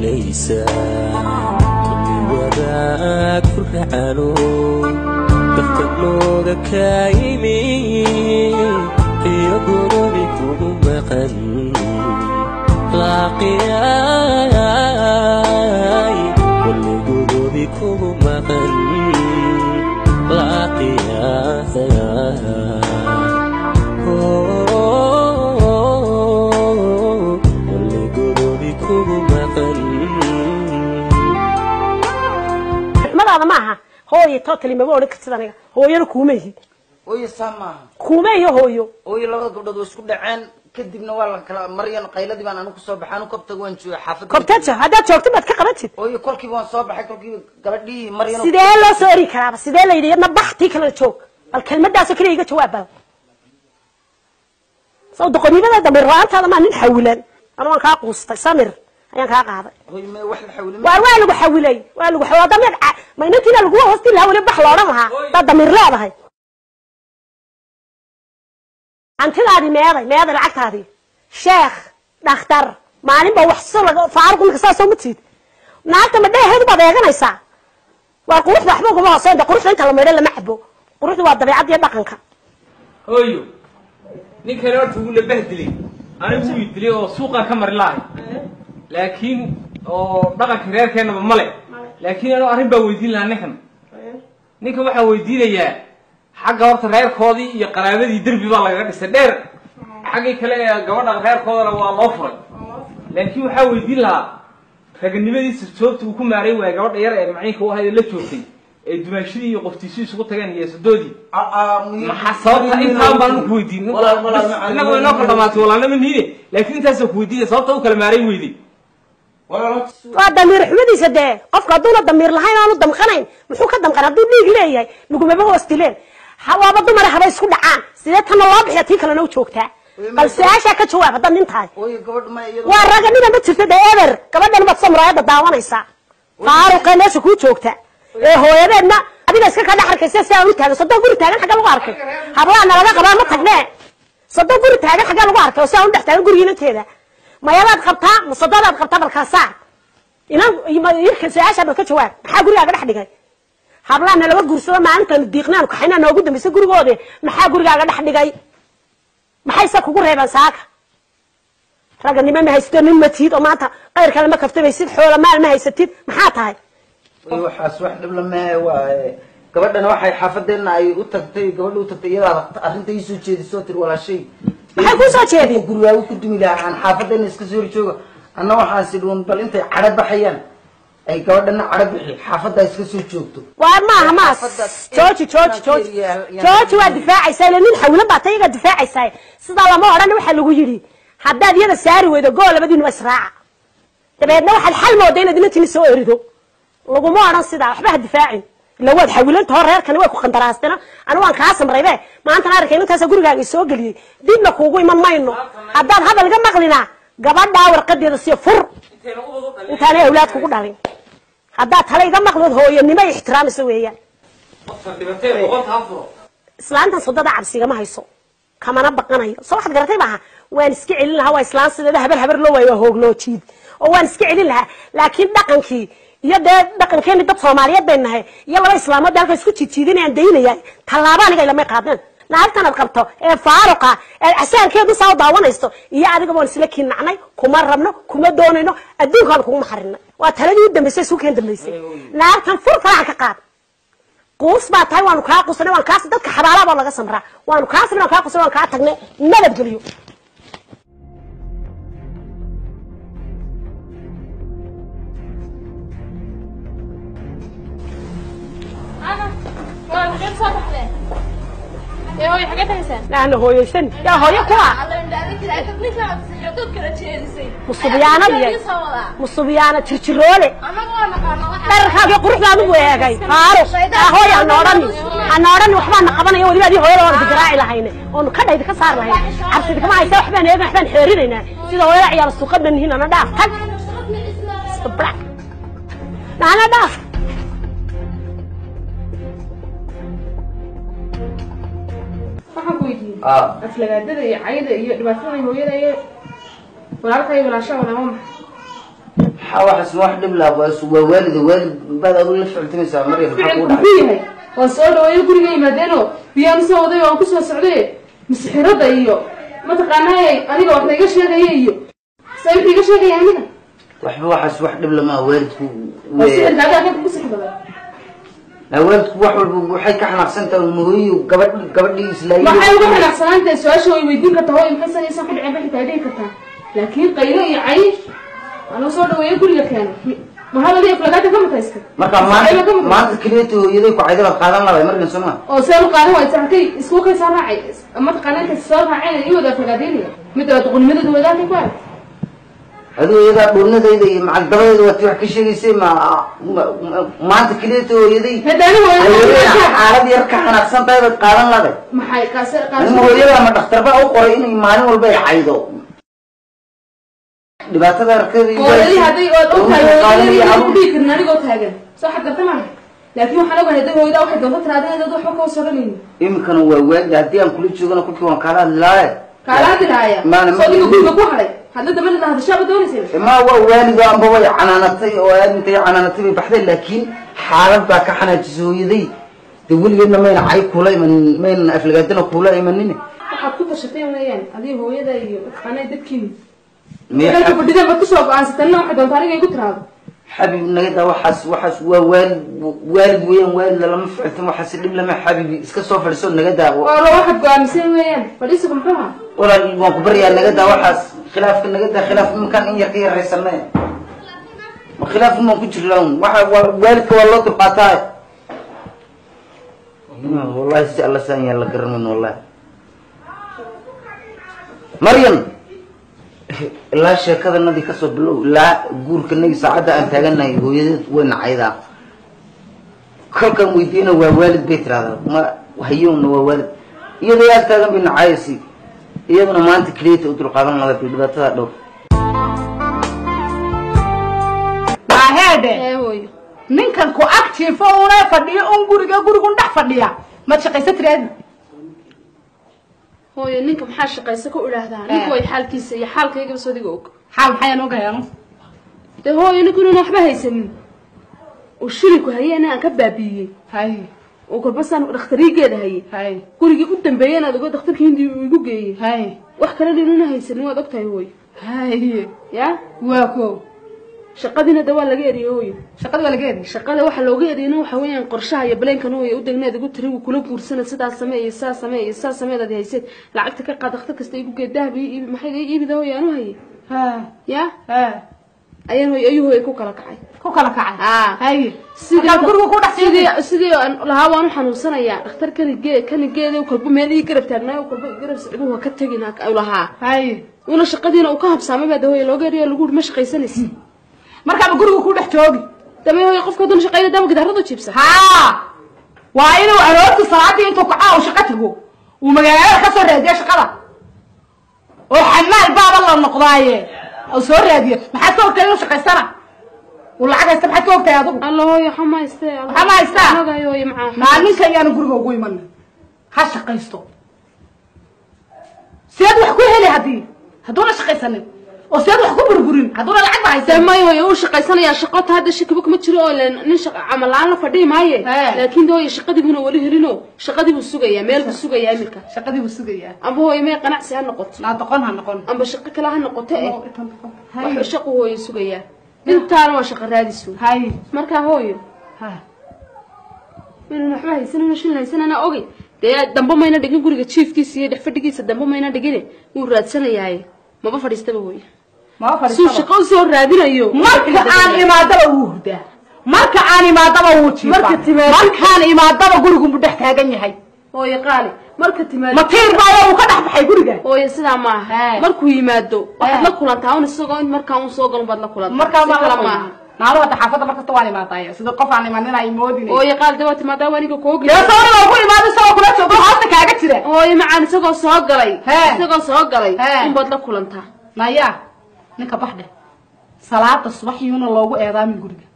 هليسا كل وذاك فرحانو دفتر كايمي يقولوا بكم مقن لاقياي واللي يقولوا بكم مقن لاقياي واللي يقولوا بكم مقن ما هذا معها هو يتوتلي ما بقولك كذا هو يركومه وي سما كومه هويو وي لبada gabdhood way isku dhaceen kadibna waa la kala maryan qayladii baan anu ku soo baxaan kabta waan jooga xaafadda kabta hada joogto baad ka qabatid وي kolkii waan soo baxay kolkii gabadhii maryan sidee loo soo eri karaa sidee la yidhi nabaxti kala joog bal kelmadaas kaliya iga jawaab soo doqonimada damir raantada ma nin xawilan anu aan ka quustay samir ayaan ka qaaday وي ma wax la xawilay waa lagu xawilay waa lagu xawada ma intii lagu hoosti la wali bax looran lahaa dad damir leedahay antidaadi meeday lacagtaadi sheekh dhakhtar maalin ba wax soo laga faaruq ninka soo mutid naagta ma dheeheedu baad eeganaysaa waa qurux waxba kuma hooseen qurux inta la meedho lama xabo quruxdu waa dabeecad iyo dhaqanka hooyo ninka reertu uu la bahdilay anigu uu dilay oo suuqa ka mar lahay laakiin oo dhaqanka reerkeena ma male laakiin anu arrin baa weydiin lahaa ninka waxa weydiinayaa xagga horta reerkoodii iyo qaraabadii darbi baa laga dhisay dheer xagga kale ee gabadha reerkoodana waa loo furay laakiin waxa weydiin lahaa raganimadiisa joogta uu ku maaray waa gabadha yar ee maciinka u hayay la joogtay ee dumaashadii iyo qoftiisii isugu tageen iyo sadoodii maxaa sababta intaan baan ku weydiin inagu inoo kala dhamaatay walaal ma niide laakiin intaas ku weydiin sababta uu kala maaray weydii waa damir xumadiisa dee qofka hadduu damir lahayn aanu damqanayn muxuu ka damqan hadduu dhiig leeyahay lagumaba hoostileen hawaaba dumar haba isku dhacaan sidee tan loo bixiyo tii kalena u joogtaa bal su'aasha ka jawaab hadan nintahay waa raganima ma jirto eber gabadhan ma samraayada daawanaysa faaruqa meesha ku joogta ee hooyadeedna adiga iska ka dhaxarkaysa si aan u taagan sadoo guri taagan xaga lagu arkay hablaha nalaga qabaa ma tagnee sadoo guri taagan xaga lagu arkay si aan u dhex taagan gurigiinteeda mayaad qabtaa musadadaad qabtaa balkaasa inaan yirka su'aasha ka jawaab maxaa gurigaaga dhex dhigay hablaana laba guursado maalintan diiqnaan ku xinaa noogu dambeysay gurigoode maxaa gurigaaga dhex dhigay maxayse kugu reeban saaka raganimo ma haysto nin matid oo maanta qayr kale ma kaftabaysid xoola maal ma haysatid maxaa tahay waxaas wax dhib lama waa gabadhana waxay xaafadeena ay u tagtay gabadhu u tagtay iyada arrinta ay soo jeediso tir walaashay maxay ku soo jeedin gurigaaga ku dumi lahaa aan xaafadeena iska soo joogo anna waxaan sidoo bal intay cadad baxayaan ay gabadhana cadad bixi xaafada iska soo joogto waa ma jooji waa difaacaysaa nin xawlan baa tayaga difaacaysaa sida lama oran waxa lagu yiri haddaad iyada saari weydo gool labadiina israaca dabeedna waxa xal mooday inaad intii soo erido laguma oran sida waxba difaacin la wad xawlanta hor reerkan way ku qandaraastana anigu aan ka samreeyay maanta arkay intaas gurigaaga soo galiyay dibna kuugu iman mayno haddaad hadal ga maqlina gabadha warqadeeda si fur intaan awlaad kugu dhalin haddaad tala iga maqlid hooyanimo ixtiraamayso weeyaan islaantan sodada cabsiga ma hayso kamana baqanayo soo waxaad garatay baaha waan iska celin lahaa waa islaan sideeda habar loo waayo hoogloo jiid oo waan iska celin lahaa laakiin dhaqankii iyo dhaqankeena dad Soomaaliyeed been nahay iyo laba islaamood halka isku jiidinayaan deynayaan talaaba aniga ilama qaadan naagtan aad qabto ee faaruqa ee asaankeedu soo daawanaysto iyo adiga waan isla kiinacnay kuma rabno kuma doonayno adduunkan kuma xarinna waa taladii u dambeysay suuqeen dambeysay naagtan furfaa ka qaad qoos baa tahay waan ka qoosnay waan kaas dadka xabaalaha laga samraa waan kaasna ka qoosnay waan ka tagnay nabad galiyo يا هوي حاجات هيسان لا انا هوي سن يا هوي كوا مصبيانا ترجرولي دركاga quruxdaadu weegay qaaro hooy aan oran waxba naqabanayo waliba adii hooyada waan digraaci lahayne oo ka dhayda ka saar lahayn cabsida kama haysa waxbaan eegan waxbaan xeerinayna sida hooyada ciyaar suuqadan hin ana dhaaf tag sabrak ana dhaaf waxaan ku weydiiyey aflagaadada iyo cayda iyo dhibaatada hooyada iyo walaalka iyo walaasha walaama حاول اسمح دبلا بس والد بعد اقول لك فعلتني مريم فيه وصل ويا غريغي مادينو بيان سوداي oo ku soo socday misxirada iyo ma taqaanay aniga wax laga sheegay iyo sayid iga sheegay aniga waxas wax dib lama waalidku wasiir daaga ku sixbada waalidku wax walba waxay ka xanaaqsantaa muhiyo gabadhii islaayay waxay uga xanaaqsanaantay su'aasha way weydiin kartaa oo maxay sanaysan ku dhicin bixi taadin kartaa laakiin qaylo iyo caysh ana soo dhaweeyay guriga keenay ما هذا اللي يفلقات كم تيسك مركب ما تكليته يدك وعيدك قادم لا مركب سما أو سأل قادم ويتحكي اسمه كيس راعي أما تقنعك السؤال عين يودا فلقاتيني مثل تقول مدد ولا تقول هذا إذا قلنا ذي مع الدواء وتحكي شيء يسمى ما تكليته يدي هذا هو عارض يركع أنا أحسن طيب قادم لا ما حي كاسر المهم ما تختار بقى قرين إيمان والبيع عيده dhibaatada arkay oo haday oo tahay oo dhigna aniga oo taagan soo xadarta ma laakiin waxa lagu haday hooyada waxa doonta tiraadeen dad wax ka soo ranin imkan waa weyn hadii aan kula joogana kulkii waan kala hadlaaya soo digu ku haday hadda dabada la hadashaa doonaysa ma waa waalid aan baway canaanatay oo aad intay canaanatay baxday laakiin xaalad baa ka xanaajisay hooyaday dawligeedna mayna cay kulay mayna aflagaadana kulay imanina waxa ku tashatay weeyaan adii hooyada iyo qanay dadkii مية بدينا بتصوب عن ستنا واحد عن طريقة يقول تراب حبيبي نجدا وحس والد وين لما فعلت ما حس لما حبيبي اسك صوف السون نجدا والله واحد قام يسوي وين فليس بنفهمها ولا ما كبريا نجدا وحس خلاف نجدا خلاف ممكن إن يركي الرسمة ما خلاف ما كنت لهم واحد والد والله تبقى والله سأل الله ثانية الله كرمنا والله مريم لا شيء كذا النادي كسب له لا جور كني سعادة أن تجنا يهويد وين عيدا كل كم ويدينا ووالد بيت هذا ما وهيون ووالد يدي أستاذ بن عايسي يدنا ما أنت كريت وتروح هذا ما في البيت هذا ما هذا من كان كو أكتيف فونا فدي أنقول دحفديا ما تشقي سترين هو ينك محاش قيسك ولا هذا نك وي حالكيس يا حالك يجي بس وديقوك حال حياة وجايانو ده هو ينكون نحبه يسمي والشركة هي أنا كبابية هاي وكل بس أنا اختاري كده هاي كل يجي قدام بيانا ده قد اختار كهندي ويجوا جاي هاي وحكرا لي إنه هيسمي وضقتها هوي هاي يا واكو شقدنا دوا ولا جاري هوي شقد ولا جاري شقده waxa looga yeedino waxa weeyaan qorshaha iyo baleenkan oo ay u degneed ugu tiri kula guursanad sidaas sameeyay haysid lacagta ka qaadaqta kasta igu geedaabi maxay iibida hooyaan u hayay ya ayaan ayuu ku kala kacay hay sidii guriga ku dhaxsidii sidii lahaa waan xanuunsanaya dhakhtar kan geeday kolba meel ii garab taagnaa kolba garab sicduhu ka tagina ay lahaa hay una shaqadiina uu ka habsaamay baa hooyay looga yeeriyo lagu ma shaqaysanaysi marka guriga ku dhex joogi damay hooyay qofka doon shaqeeyay dama gidaarada jibsa waa inuu aroorti salaadii intuu ku caaw shaqo tago uu magaalada ka soo raadiyo shaqada oo xamaal baaba la noqdaaye oo soo raadiyo maxaa soo kale shaqaysana والله عايز تبحث وقت يا ضو الله يا حمايسته حمايسته هذا يا معاه ما نيش انا غرغو غوي من ها شقيستو سيد وحكو هلي هدي هدول شقيسنين وسيد وحكو بربرين هدول لعب هايسه ما يو شقيسنيا شقته هذا شكبك ما جيرو nin عمل aan la fadhiy maaye laakiin dooy shaqadii buna wali helino shaqadii buu sugaya meel buu sugaya imika shaqadii buu sugaya amba hooyo may qanacsi aan noqoto la noqon amba shaqo kale aan noqoto wax shaqo hooyo sugaya intaan waa shaqo raadiso hay marka hooyo inuu waxba haysan ana ogi dee dambe mayna dhigin guriga chiefkiisa iyo dhex fadhigiisa dambe mayna dhigin uu raadsanayaay maba fadhiistaba hooyo suu shaqo soo raadinayo marka aan imaadaba uu hurda marka aan imaadaba uu jiifa markaan imaadaba gurigu mu dhex taagan yahay hooyo qaali marka timaado ma tiir baa uu ka dhex baxay guriga hooyo sidaa ma aha markuu yimaado waxaad la kulantaa un isagoo in markaan uu soo galon baad la kulantaa markaa ma aha naalo wada xaafada markasta waan imaadaya sida qof aan imaanay moodinay hooyo qaali dawaa timaada waniga koogi yaa soo ku imaado soo kula joogo hasta kaaga jira hooyo macaan isagoo soo galay in baad la kulantaa naya ninka baxde salaada subaxiyuna loogu eedaamin guriga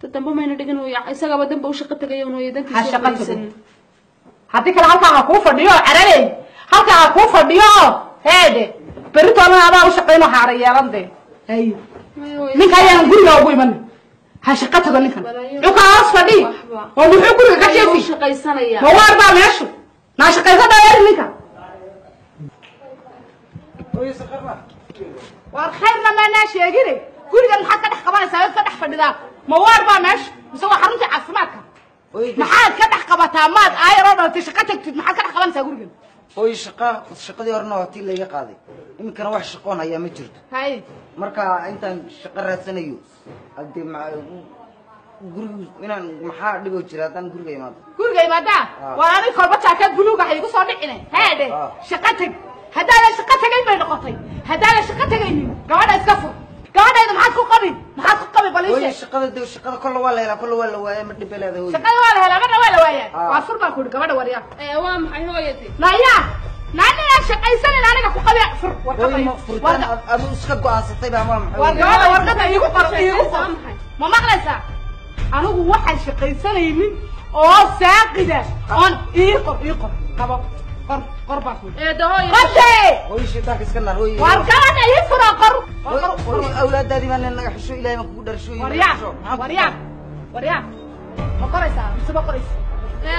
dadamba mayna dhigan hooyo isagaba damba u shaqo tagay hooyo dankiisa shaqaysan hadii kala halka ku fadhiyo caralay halka ku fadhiyo heede beritoona adaa u shaqeyno haarayeelande hay ninka ayaan guriga ugu iman ha shaqo tago ninkan uka hoos fadhi oo muxuu guriga ka jeefi shaqaysanaya ma waar baa meeshu na shaqaysada yar ninka war khayrna ma na sheegine guriga maxaa ka dhex qabanaysaa ka dhex fadhidaa ma waar baa meeshu mise waa xarunta caafimaadka maxaad ka dhex qabataa maad aayaroo dhaltay shaqo tagtid maxaad ka dhex qabanaysaa guriga oy shaqadii horena waa tii layga qaaday iminkana wax shaqoon hayaa ma jirto hay marka intaan shaqo raadsanayo hadii guriga inaan maxaa dhibo jira haddaan guriga imaado guriga imaadaa waa ani kolba jaakad buluug ah igu soo dhicine heedhe shaqo tag haddaana shaqo tagayn bay noqotay haddaana shaqo tagaynin gabadha iska fur gabadhayda maxaad ku qabin baliishe shaqada kolla waa la helaa kolla waa la waayaa ma dhibe leedahay shaqada waa la helaa marna waa la waayaa waa fur baan ku yidhi gabadha waryaa waa maxay hooyadii naya naaniga shaqaysanin aniga ku qabi fur furtaan adu iska go'aansatay baa ma maxay war gabadha warqada iigu qor ma maqlaysaa anigu waxaan shaqaysanaynin oo saaqida oon ii qor qabo qor baa ku qade oy shaydaanka iska naar oy war gabadha ii fura qor awlaadaadii baan naga xusho ilaahay ma kugu dharsho waryaa ma qoraysaa mise ma qoraysaa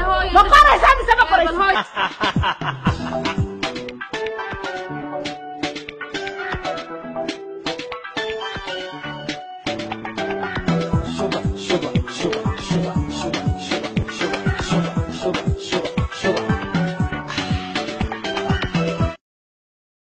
hooyo ma qoraysaa mise ma qoraysaa